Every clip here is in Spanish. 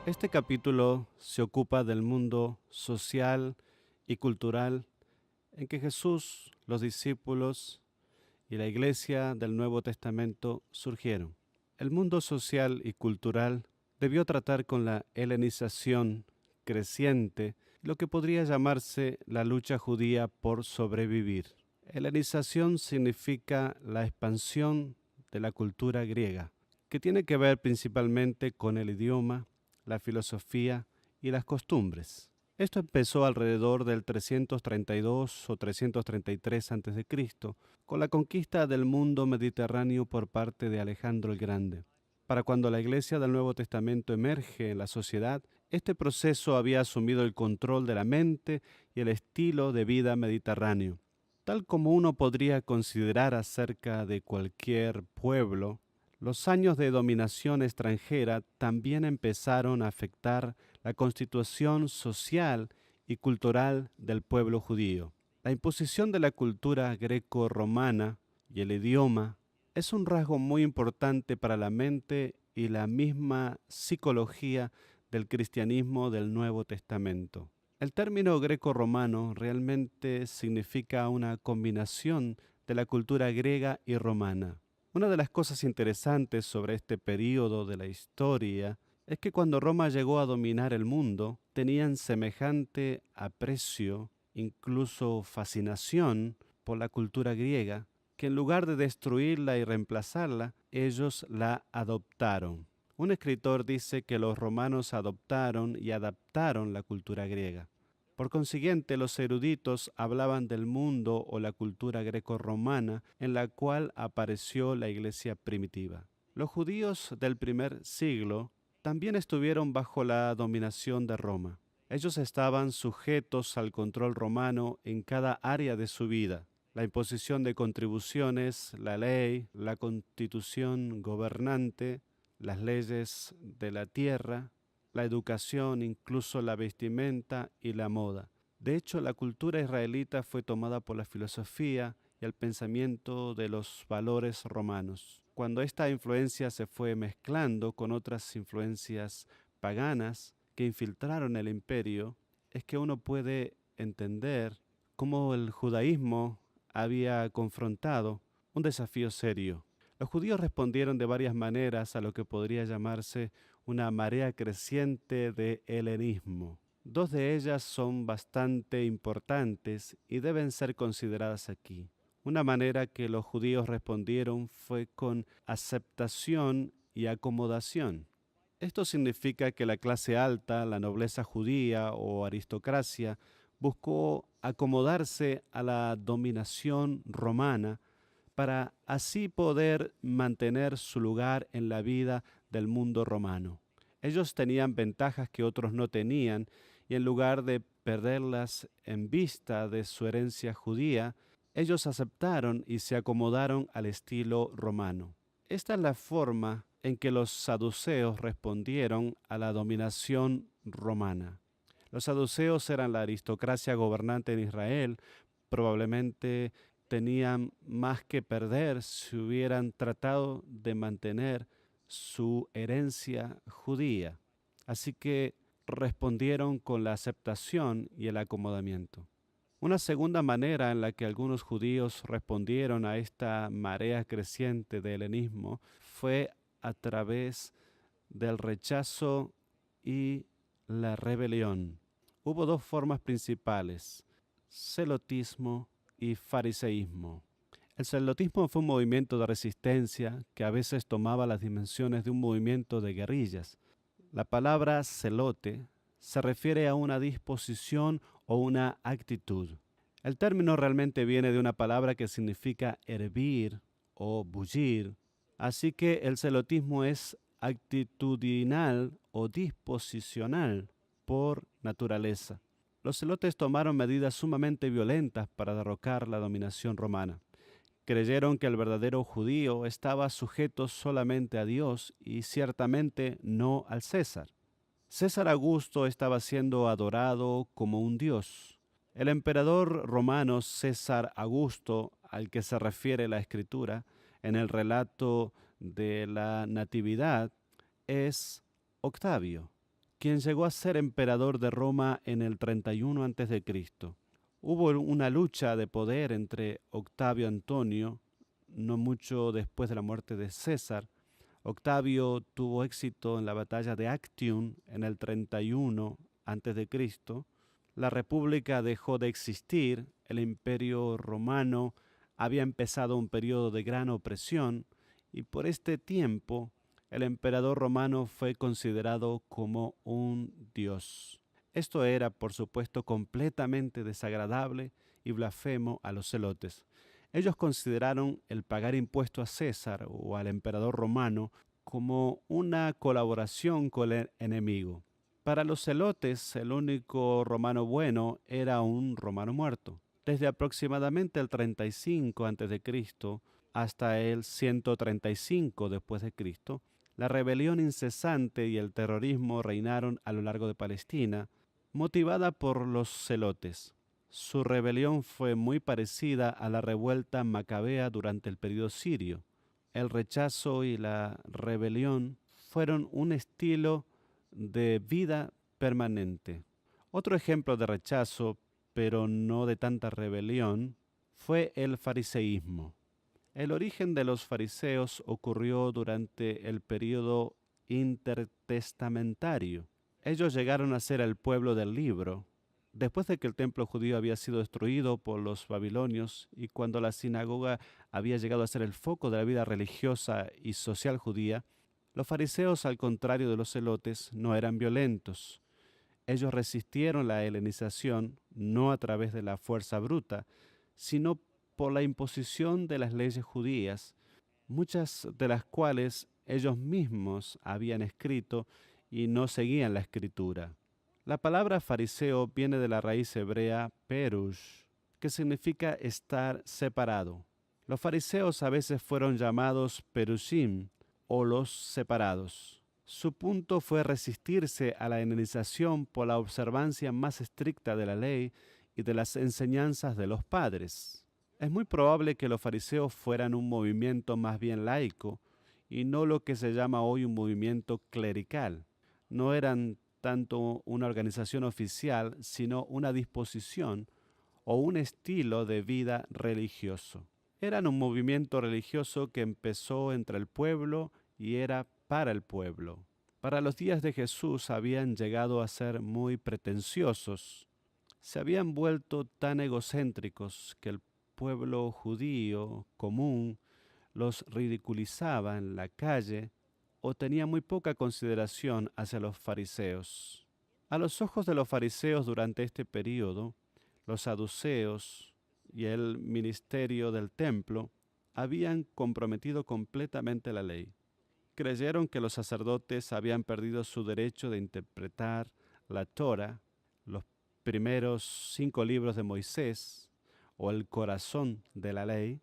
Este capítulo se ocupa del mundo social y cultural en que Jesús, los discípulos y la iglesia del Nuevo Testamento surgieron. El mundo social y cultural debió tratar con la helenización creciente, lo que podría llamarse la lucha judía por sobrevivir. Helenización significa la expansión de la cultura griega, que tiene que ver principalmente con el idioma, la filosofía y las costumbres. Esto empezó alrededor del 332 o 333 a.C., con la conquista del mundo mediterráneo por parte de Alejandro el Grande. Para cuando la Iglesia del Nuevo Testamento emerge en la sociedad, este proceso había asumido el control de la mente y el estilo de vida mediterráneo. Tal como uno podría considerar acerca de cualquier pueblo, los años de dominación extranjera también empezaron a afectar la constitución social y cultural del pueblo judío. La imposición de la cultura greco-romana y el idioma es un rasgo muy importante para la mente y la misma psicología del cristianismo del Nuevo Testamento. El término greco-romano realmente significa una combinación de la cultura griega y romana. Una de las cosas interesantes sobre este período de la historia es que cuando Roma llegó a dominar el mundo, tenían semejante aprecio, incluso fascinación, por la cultura griega, que en lugar de destruirla y reemplazarla, ellos la adoptaron. Un escritor dice que los romanos adoptaron y adaptaron la cultura griega. Por consiguiente, los eruditos hablaban del mundo o la cultura grecorromana en la cual apareció la iglesia primitiva. Los judíos del primer siglo también estuvieron bajo la dominación de Roma. Ellos estaban sujetos al control romano en cada área de su vida. La imposición de contribuciones, la ley, la constitución gobernante, las leyes de la tierra, la educación, incluso la vestimenta y la moda. De hecho, la cultura israelita fue tomada por la filosofía y el pensamiento de los valores romanos. Cuando esta influencia se fue mezclando con otras influencias paganas que infiltraron el imperio, es que uno puede entender cómo el judaísmo había confrontado un desafío serio. Los judíos respondieron de varias maneras a lo que podría llamarse una marea creciente de helenismo. Dos de ellas son bastante importantes y deben ser consideradas aquí. Una manera que los judíos respondieron fue con aceptación y acomodación. Esto significa que la clase alta, la nobleza judía o aristocracia, buscó acomodarse a la dominación romana para así poder mantener su lugar en la vida del mundo romano. Ellos tenían ventajas que otros no tenían y en lugar de perderlas en vista de su herencia judía, ellos aceptaron y se acomodaron al estilo romano. Esta es la forma en que los saduceos respondieron a la dominación romana. Los saduceos eran la aristocracia gobernante en Israel, probablemente tenían más que perder si hubieran tratado de mantener su herencia judía. Así que respondieron con la aceptación y el acomodamiento. Una segunda manera en la que algunos judíos respondieron a esta marea creciente de helenismo fue a través del rechazo y la rebelión. Hubo dos formas principales: celotismo y fariseísmo. El celotismo fue un movimiento de resistencia que a veces tomaba las dimensiones de un movimiento de guerrillas. La palabra celote se refiere a una disposición o una actitud. El término realmente viene de una palabra que significa hervir o bullir, así que el celotismo es actitudinal o disposicional por naturaleza. Los celotes tomaron medidas sumamente violentas para derrocar la dominación romana. Creyeron que el verdadero judío estaba sujeto solamente a Dios y ciertamente no al César. César Augusto estaba siendo adorado como un dios. El emperador romano César Augusto, al que se refiere la Escritura en el relato de la Natividad, es Octavio, quien llegó a ser emperador de Roma en el 31 a.C. Hubo una lucha de poder entre Octavio Antonio, no mucho después de la muerte de César. Octavio tuvo éxito en la batalla de Actium en el 31 a.C. La república dejó de existir, el imperio romano había empezado un periodo de gran opresión y por este tiempo el emperador romano fue considerado como un dios. Esto era, por supuesto, completamente desagradable y blasfemo a los celotes. Ellos consideraron el pagar impuesto a César o al emperador romano como una colaboración con el enemigo. Para los celotes, el único romano bueno era un romano muerto. Desde aproximadamente el 35 a.C. hasta el 135 después de Cristo, la rebelión incesante y el terrorismo reinaron a lo largo de Palestina, motivada por los celotes. Su rebelión fue muy parecida a la revuelta macabea durante el período sirio. El rechazo y la rebelión fueron un estilo de vida permanente. Otro ejemplo de rechazo, pero no de tanta rebelión, fue el fariseísmo. El origen de los fariseos ocurrió durante el período intertestamentario. Ellos llegaron a ser el pueblo del libro, después de que el templo judío había sido destruido por los babilonios y cuando la sinagoga había llegado a ser el foco de la vida religiosa y social judía. Los fariseos, al contrario de los celotes, no eran violentos. Ellos resistieron la helenización no a través de la fuerza bruta, sino por la imposición de las leyes judías, muchas de las cuales ellos mismos habían escrito y no seguían la escritura. La palabra fariseo viene de la raíz hebrea perush, que significa estar separado. Los fariseos a veces fueron llamados perushim o los separados. Su punto fue resistirse a la hellenización por la observancia más estricta de la ley y de las enseñanzas de los padres. Es muy probable que los fariseos fueran un movimiento más bien laico y no lo que se llama hoy un movimiento clerical. No eran tanto una organización oficial, sino una disposición o un estilo de vida religioso. Eran un movimiento religioso que empezó entre el pueblo y era para el pueblo. Para los días de Jesús habían llegado a ser muy pretenciosos. Se habían vuelto tan egocéntricos que el pueblo judío común los ridiculizaba en la calle o tenía muy poca consideración hacia los fariseos. A los ojos de los fariseos durante este período, los saduceos y el ministerio del templo habían comprometido completamente la ley. Creyeron que los sacerdotes habían perdido su derecho de interpretar la Torá, los primeros 5 libros de Moisés, o el corazón de la ley.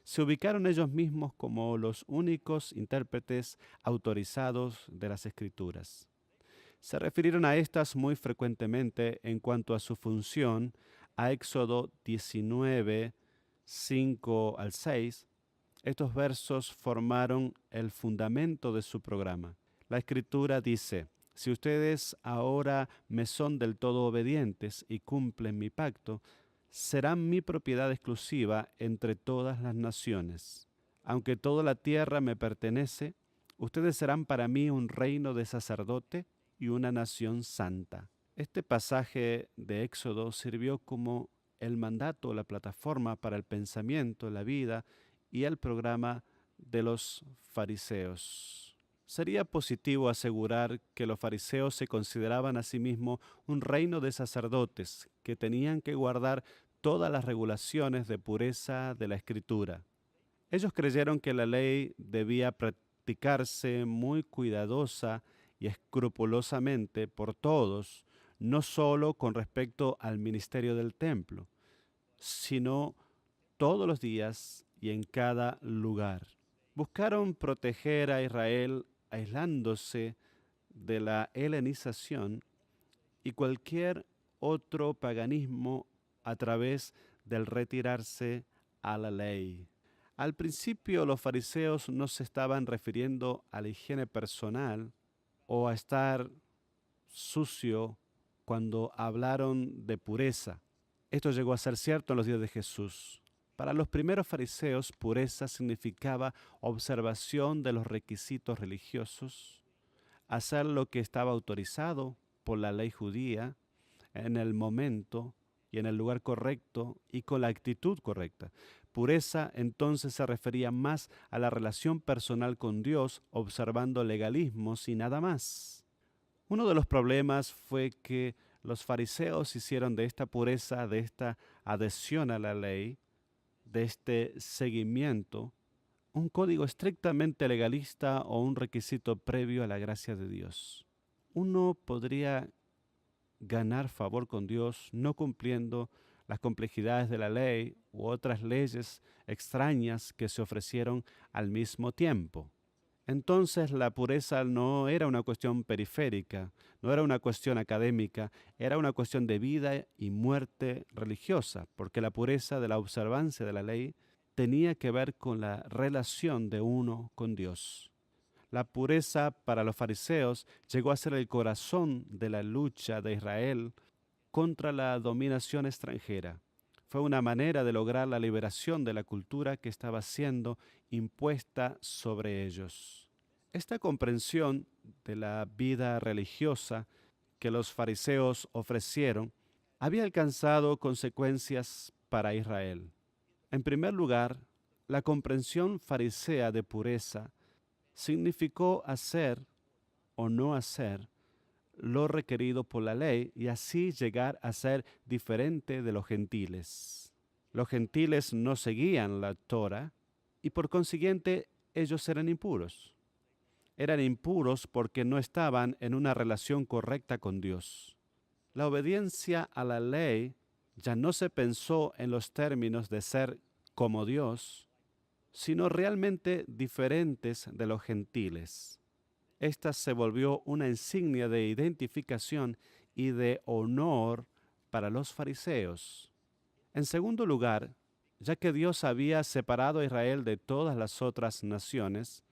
Se ubicaron ellos mismos como los únicos intérpretes autorizados de las Escrituras. Se refirieron a estas muy frecuentemente en cuanto a su función a Éxodo 19, 5 al 6. Estos versos formaron el fundamento de su programa. La Escritura dice: si ustedes ahora me son del todo obedientes y cumplen mi pacto, serán mi propiedad exclusiva entre todas las naciones. Aunque toda la tierra me pertenece, ustedes serán para mí un reino de sacerdote y una nación santa. Este pasaje de Éxodo sirvió como el mandato, la plataforma para el pensamiento, la vida y el programa de los fariseos. Sería positivo asegurar que los fariseos se consideraban a sí mismos un reino de sacerdotes que tenían que guardar todas las regulaciones de pureza de la Escritura. Ellos creyeron que la ley debía practicarse muy cuidadosa y escrupulosamente por todos, no solo con respecto al ministerio del templo, sino todos los días y en cada lugar. Buscaron proteger a Israel aislándose de la helenización y cualquier otro paganismo a través del retirarse a la ley. Al principio los fariseos no se estaban refiriendo a la higiene personal o a estar sucio cuando hablaron de pureza. Esto llegó a ser cierto en los días de Jesús. Para los primeros fariseos, pureza significaba observación de los requisitos religiosos, hacer lo que estaba autorizado por la ley judía en el momento y en el lugar correcto y con la actitud correcta. Pureza entonces se refería más a la relación personal con Dios, observando legalismos y nada más. Uno de los problemas fue que los fariseos hicieron de esta pureza, de esta adhesión a la ley, de este seguimiento, un código estrictamente legalista o un requisito previo a la gracia de Dios. Uno podría ganar favor con Dios no cumpliendo las complejidades de la ley u otras leyes extrañas que se ofrecieron al mismo tiempo. Entonces la pureza no era una cuestión periférica, no era una cuestión académica, era una cuestión de vida y muerte religiosa, porque la pureza de la observancia de la ley tenía que ver con la relación de uno con Dios. La pureza para los fariseos llegó a ser el corazón de la lucha de Israel contra la dominación extranjera. Fue una manera de lograr la liberación de la cultura que estaba siendo impuesta sobre ellos. Esta comprensión de la vida religiosa que los fariseos ofrecieron había alcanzado consecuencias para Israel. En primer lugar, la comprensión farisea de pureza significó hacer o no hacer lo requerido por la ley y así llegar a ser diferente de los gentiles. Los gentiles no seguían la Torah y por consiguiente ellos eran impuros. Eran impuros porque no estaban en una relación correcta con Dios. La obediencia a la ley ya no se pensó en los términos de ser como Dios, sino realmente diferentes de los gentiles. Esta se volvió una insignia de identificación y de honor para los fariseos. En segundo lugar, ya que Dios había separado a Israel de todas las otras naciones,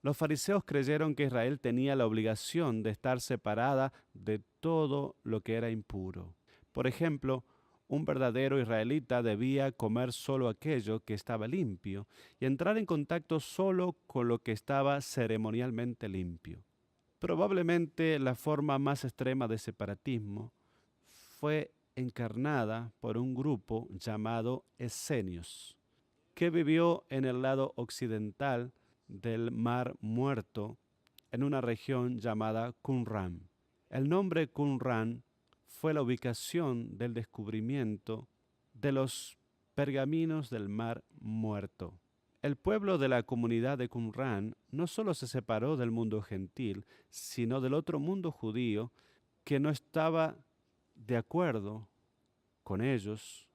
los fariseos creyeron que Israel tenía la obligación de estar separada de todo lo que era impuro. Por ejemplo, un verdadero israelita debía comer solo aquello que estaba limpio y entrar en contacto solo con lo que estaba ceremonialmente limpio. Probablemente la forma más extrema de separatismo fue encarnada por un grupo llamado esenios, que vivió en el lado occidental del Mar Muerto, en una región llamada Qumran. El nombre Qumran fue la ubicación del descubrimiento de los pergaminos del Mar Muerto. El pueblo de la comunidad de Qumran no solo se separó del mundo gentil, sino del otro mundo judío que no estaba de acuerdo con ellos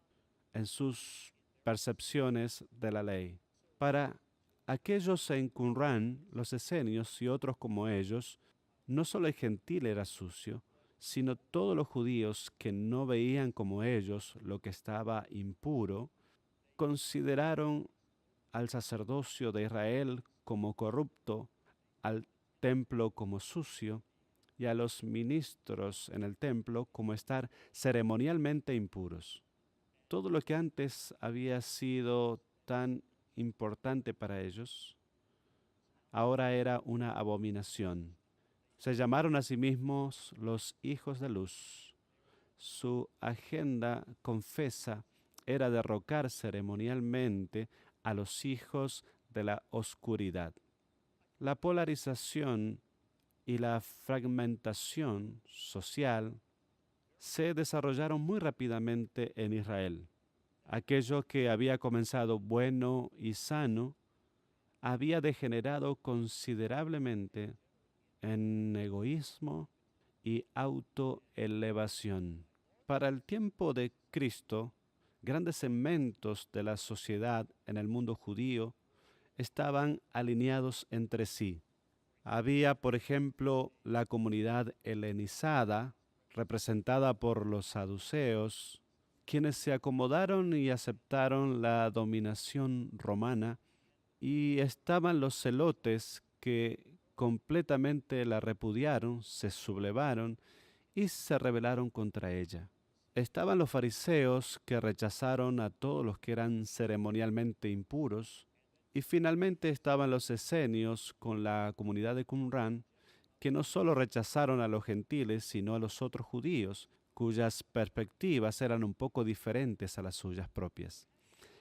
en sus percepciones de la ley. Para aquellos en Qumran, los esenios y otros como ellos, no solo el gentil era sucio, sino todos los judíos que no veían como ellos lo que estaba impuro, consideraron al sacerdocio de Israel como corrupto, al templo como sucio y a los ministros en el templo como estar ceremonialmente impuros. Todo lo que antes había sido tan importante para ellos, ahora era una abominación. Se llamaron a sí mismos los hijos de luz. Su agenda confesa era derrocar ceremonialmente a los hijos de la oscuridad. La polarización y la fragmentación social se desarrollaron muy rápidamente en Israel. Aquello que había comenzado bueno y sano había degenerado considerablemente en egoísmo y autoelevación. Para el tiempo de Cristo, grandes segmentos de la sociedad en el mundo judío estaban alineados entre sí. Había, por ejemplo, la comunidad helenizada, representada por los saduceos, quienes se acomodaron y aceptaron la dominación romana, y estaban los celotes que completamente la repudiaron, se sublevaron y se rebelaron contra ella. Estaban los fariseos, que rechazaron a todos los que eran ceremonialmente impuros, y finalmente estaban los esenios con la comunidad de Qumran, que no solo rechazaron a los gentiles, sino a los otros judíos, cuyas perspectivas eran un poco diferentes a las suyas propias.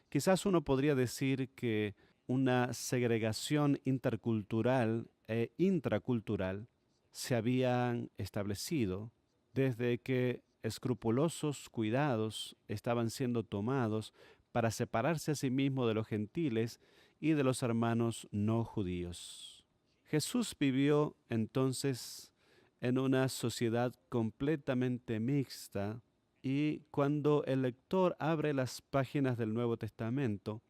Quizás uno podría decir que una segregación intercultural e intracultural se habían establecido desde que escrupulosos cuidados estaban siendo tomados para separarse a sí mismo de los gentiles y de los hermanos no judíos. Jesús vivió entonces en una sociedad completamente mixta, y cuando el lector abre las páginas del Nuevo Testamento,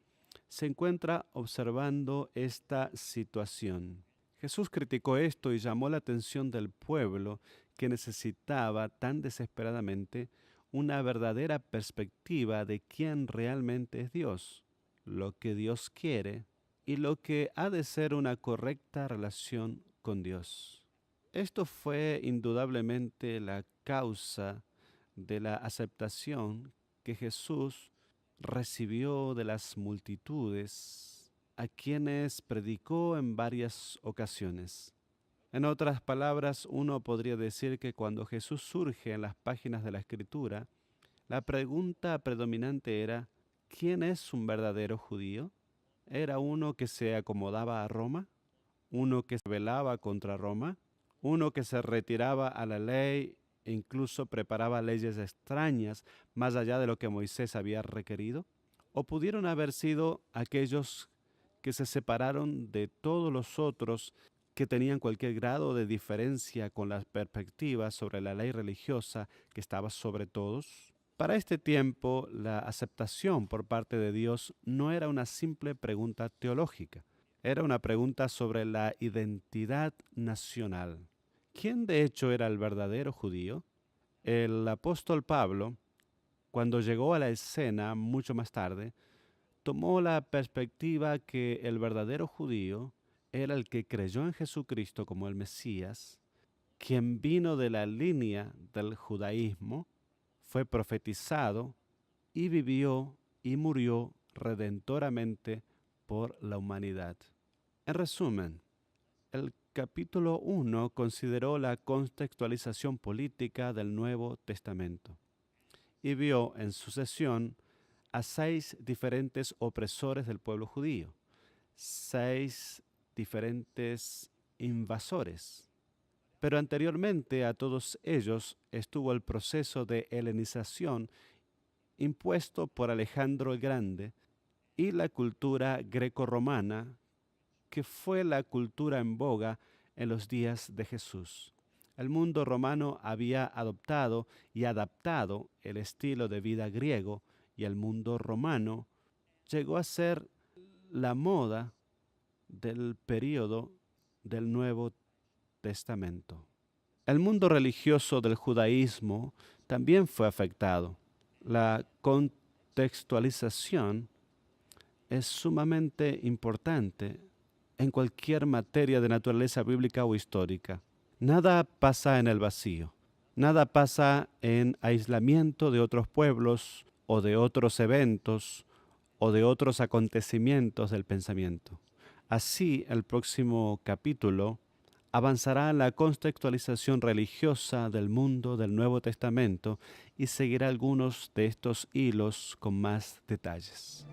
se encuentra observando esta situación. Jesús criticó esto y llamó la atención del pueblo, que necesitaba tan desesperadamente una verdadera perspectiva de quién realmente es Dios, lo que Dios quiere y lo que ha de ser una correcta relación con Dios. Esto fue indudablemente la causa de la aceptación que Jesús recibió de las multitudes, a quienes predicó en varias ocasiones. En otras palabras, uno podría decir que cuando Jesús surge en las páginas de la Escritura, la pregunta predominante era: ¿quién es un verdadero judío? ¿Era uno que se acomodaba a Roma? ¿Uno que se rebelaba contra Roma? ¿Uno que se retiraba a la ley e incluso preparaba leyes extrañas más allá de lo que Moisés había requerido? ¿O pudieron haber sido aquellos que se separaron de todos los otros, que tenían cualquier grado de diferencia con las perspectivas sobre la ley religiosa que estaba sobre todos? Para este tiempo, la aceptación por parte de Dios no era una simple pregunta teológica, era una pregunta sobre la identidad nacional. ¿Quién de hecho era el verdadero judío? El apóstol Pablo, cuando llegó a la escena mucho más tarde, tomó la perspectiva que el verdadero judío era el que creyó en Jesucristo como el Mesías, quien vino de la línea del judaísmo, fue profetizado y vivió y murió redentoramente por la humanidad. En resumen, el capítulo 1 consideró la contextualización política del Nuevo Testamento y vio en sucesión a 6 diferentes opresores del pueblo judío, 6 diferentes invasores. Pero anteriormente a todos ellos estuvo el proceso de helenización impuesto por Alejandro el Grande y la cultura grecorromana, que fue la cultura en boga en los días de Jesús. El mundo romano había adoptado y adaptado el estilo de vida griego, y el mundo romano llegó a ser la moda del período del Nuevo Testamento. El mundo religioso del judaísmo también fue afectado. La contextualización es sumamente importante en cualquier materia de naturaleza bíblica o histórica. Nada pasa en el vacío. Nada pasa en aislamiento de otros pueblos o de otros eventos o de otros acontecimientos del pensamiento. Así, el próximo capítulo avanzará en la contextualización religiosa del mundo del Nuevo Testamento y seguirá algunos de estos hilos con más detalles.